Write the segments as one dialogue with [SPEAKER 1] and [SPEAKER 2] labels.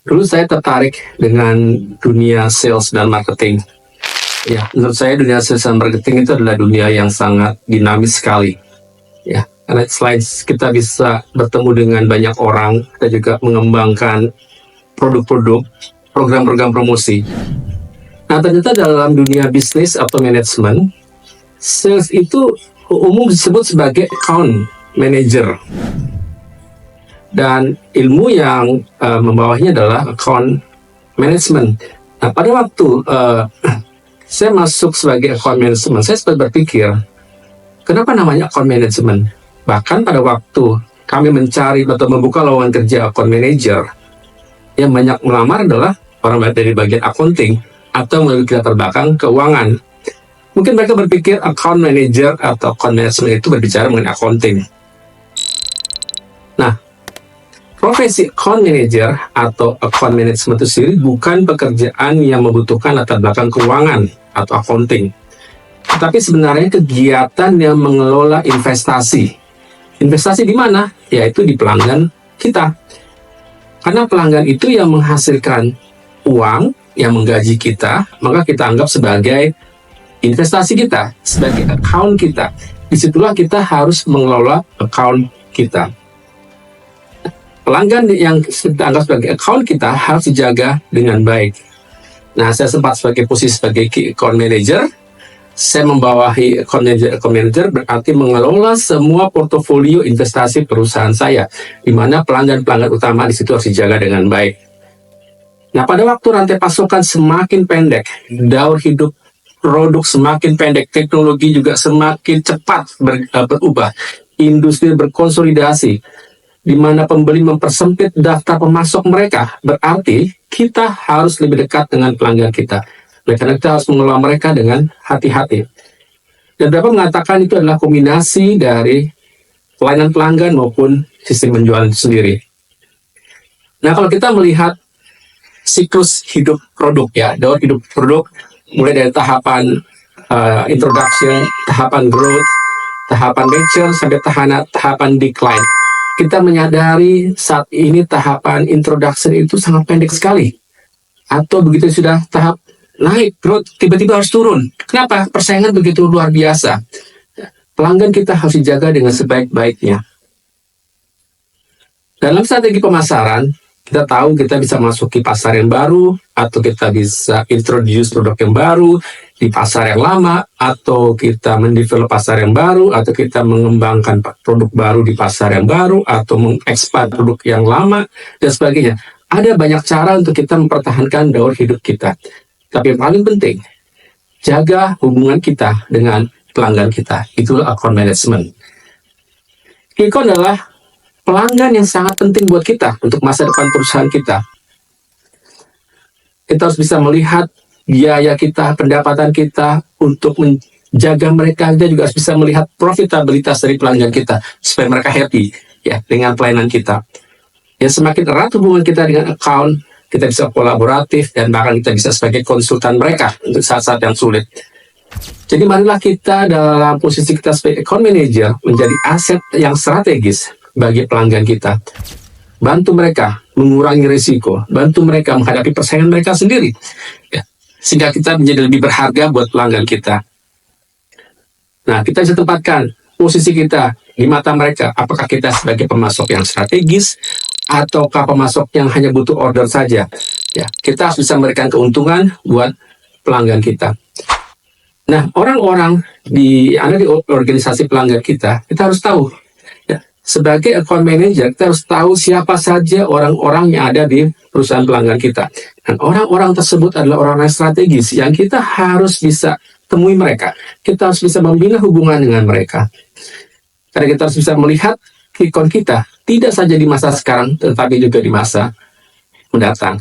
[SPEAKER 1] Dulu saya tertarik dengan dunia sales dan marketing. Ya, menurut saya dunia sales dan marketing itu adalah dunia yang sangat dinamis sekali. Ya, karena selain kita bisa bertemu dengan banyak orang, kita juga mengembangkan produk-produk, program-program promosi. Nah, ternyata dalam dunia bisnis atau manajemen, sales itu umum disebut sebagai account manager. Dan ilmu yang membawahnya adalah account management. Nah, pada waktu saya masuk sebagai account management, saya sempat berpikir, kenapa namanya account management? Bahkan pada waktu kami mencari atau membuka lowongan kerja account manager, yang banyak melamar adalah orang dari bagian accounting atau memiliki latar belakang keuangan. Mungkin mereka berpikir account manager atau account management itu berbicara mengenai accounting. Nah, profesi account manager atau account management itu sendiri bukan pekerjaan yang membutuhkan latar belakang keuangan atau accounting. Tetapi sebenarnya kegiatan yang mengelola investasi. Investasi di mana? Yaitu di pelanggan kita. Karena pelanggan itu yang menghasilkan uang, yang menggaji kita, maka kita anggap sebagai investasi kita, sebagai account kita. Disitulah kita harus mengelola account kita. Pelanggan yang kita anggap sebagai account kita harus dijaga dengan baik. Nah, saya sempat sebagai posisi sebagai key account manager. Saya membawahi account manager berarti mengelola semua portofolio investasi perusahaan saya, di mana pelanggan-pelanggan utama di situ harus dijaga dengan baik. Nah, pada waktu rantai pasokan semakin pendek, daur hidup produk semakin pendek, teknologi juga semakin cepat berubah, industri berkonsolidasi, di mana pembeli mempersempit daftar pemasok mereka, berarti kita harus lebih dekat dengan pelanggan kita. Oleh karena kita harus mengelola mereka dengan hati-hati. Dan dapat mengatakan itu adalah kombinasi dari pelayanan pelanggan maupun sistem penjualan itu sendiri. Nah, kalau kita melihat siklus hidup produk, ya, daur hidup produk, mulai dari tahapan introduction, tahapan growth, tahapan mature, sampai tahapan decline. Kita menyadari saat ini tahapan introduction itu sangat pendek sekali. Atau begitu sudah tahap naik, growth, tiba-tiba harus turun. Kenapa? Persaingan begitu luar biasa. Pelanggan kita harus dijaga dengan sebaik-baiknya. Dalam strategi pemasaran, kita tahu kita bisa masuki pasar yang baru, atau kita bisa introduce produk yang baru di pasar yang lama, atau kita mendevelop pasar yang baru, atau kita mengembangkan produk baru di pasar yang baru, atau mengekspand produk yang lama, dan sebagainya. Ada banyak cara untuk kita mempertahankan daur hidup kita. Tapi yang paling penting, jaga hubungan kita dengan pelanggan kita. Itulah account management. Itu adalah pelanggan yang sangat penting buat kita untuk masa depan perusahaan kita. Kita harus bisa melihat biaya kita, pendapatan kita untuk menjaga mereka. Kita juga harus bisa melihat profitabilitas dari pelanggan kita supaya mereka happy ya dengan pelayanan kita. Ya, semakin erat hubungan kita dengan account, kita bisa kolaboratif dan bahkan kita bisa sebagai konsultan mereka untuk saat-saat yang sulit. Jadi marilah kita dalam posisi kita sebagai account manager menjadi aset yang strategis bagi pelanggan kita. Bantu mereka mengurangi risiko, bantu mereka menghadapi persaingan mereka sendiri, ya, sehingga kita menjadi lebih berharga buat pelanggan kita. Nah, kita bisa tempatkan posisi kita di mata mereka. Apakah kita sebagai pemasok yang strategis, ataukah pemasok yang hanya butuh order saja? Ya, kita harus bisa memberikan keuntungan buat pelanggan kita. Nah, orang-orang ada di organisasi pelanggan kita harus tahu. Sebagai account manager, kita harus tahu siapa saja orang-orang yang ada di perusahaan pelanggan kita. Dan orang-orang tersebut adalah orang-orang strategis yang kita harus bisa temui mereka. Kita harus bisa membina hubungan dengan mereka. Karena kita harus bisa melihat key-account kita, tidak saja di masa sekarang, tetapi juga di masa mendatang.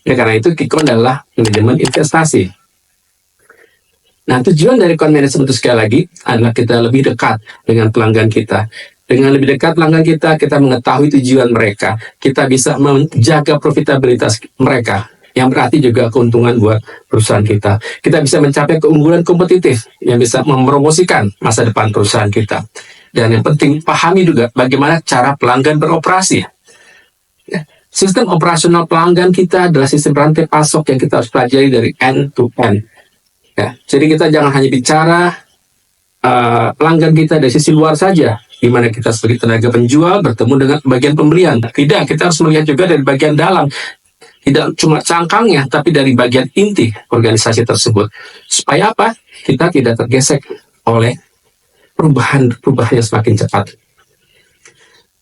[SPEAKER 1] Ya, karena itu key-account adalah manajemen investasi. Nah, tujuan dari account management itu sekali lagi adalah kita lebih dekat dengan pelanggan kita. Dengan lebih dekat pelanggan kita mengetahui tujuan mereka. Kita bisa menjaga profitabilitas mereka, yang berarti juga keuntungan buat perusahaan kita. Kita bisa mencapai keunggulan kompetitif yang bisa mempromosikan masa depan perusahaan kita. Dan yang penting, pahami juga bagaimana cara pelanggan beroperasi. Sistem operasional pelanggan kita adalah sistem rantai pasok yang kita harus pelajari dari end to end. Ya, jadi kita jangan hanya bicara pelanggan kita dari sisi luar saja, di mana kita sebagai tenaga penjual bertemu dengan bagian pembelian. Tidak, kita harus melihat juga dari bagian dalam. Tidak cuma cangkangnya, tapi dari bagian inti organisasi tersebut. Supaya apa? Kita tidak tergesek oleh perubahan yang semakin cepat.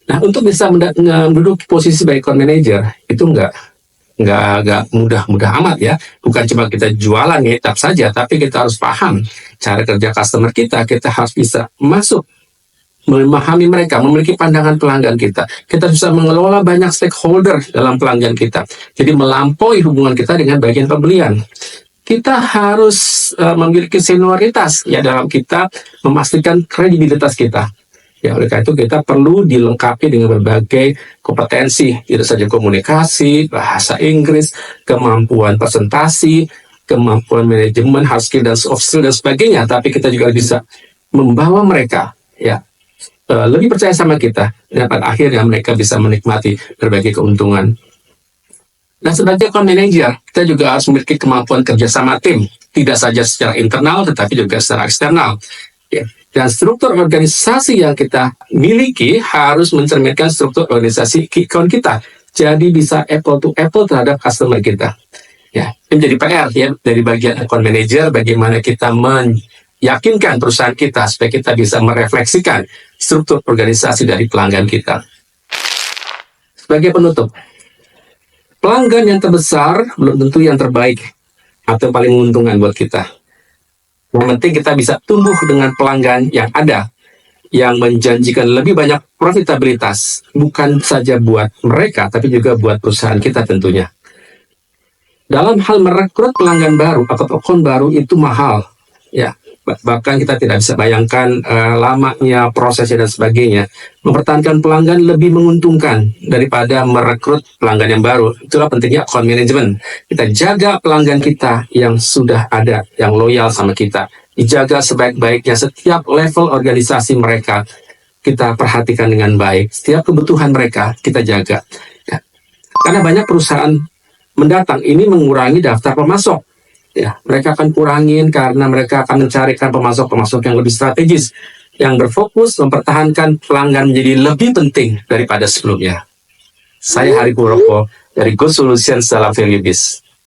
[SPEAKER 1] Nah, untuk bisa menduduki posisi sebagai account manager, itu nggak mudah amat ya. Bukan cuma kita jualan ngecap saja, tapi kita harus paham cara kerja customer kita. Kita harus bisa masuk, memahami mereka, memiliki pandangan pelanggan kita. Kita bisa mengelola banyak stakeholder dalam pelanggan kita. Jadi melampaui hubungan kita dengan bagian pembelian. Kita harus memiliki senioritas ya dalam kita memastikan kredibilitas kita. Ya, oleh karena itu kita perlu dilengkapi dengan berbagai kompetensi, tidak saja komunikasi, bahasa Inggris, kemampuan presentasi, kemampuan manajemen, hard skill dan soft skill dan sebagainya. Tapi kita juga bisa membawa mereka ya lebih percaya sama kita, dan pada akhirnya mereka bisa menikmati berbagai keuntungan. Dan sebagai account manager, kita juga harus memiliki kemampuan kerjasama tim, tidak saja secara internal, tetapi juga secara eksternal. Ya. Dan struktur organisasi yang kita miliki harus mencerminkan struktur organisasi key account kita. Jadi bisa apple to apple terhadap customer kita. Ya, ini menjadi PR ya dari bagian account manager, bagaimana kita meyakinkan perusahaan kita supaya kita bisa merefleksikan struktur organisasi dari pelanggan kita. Sebagai penutup, pelanggan yang terbesar belum tentu yang terbaik atau paling menguntungkan buat kita. Yang penting kita bisa tumbuh dengan pelanggan yang ada, yang menjanjikan lebih banyak profitabilitas, bukan saja buat mereka, tapi juga buat perusahaan kita tentunya. Dalam hal merekrut pelanggan baru atau account baru itu mahal, ya. Bahkan kita tidak bisa bayangkan lamanya prosesnya dan sebagainya. Mempertahankan pelanggan lebih menguntungkan daripada merekrut pelanggan yang baru. Itulah pentingnya account management. Kita jaga pelanggan kita yang sudah ada, yang loyal sama kita. Dijaga sebaik-baiknya setiap level organisasi mereka. Kita perhatikan dengan baik. Setiap kebutuhan mereka kita jaga. Ya. Karena banyak perusahaan mendatang ini mengurangi daftar pemasok. Ya, mereka akan kurangin karena mereka akan mencarikan pemasok-pemasok yang lebih strategis, yang berfokus mempertahankan pelanggan menjadi lebih penting daripada sebelumnya. Saya Hari Purwoko dari Go Solutions dalam Value Biz.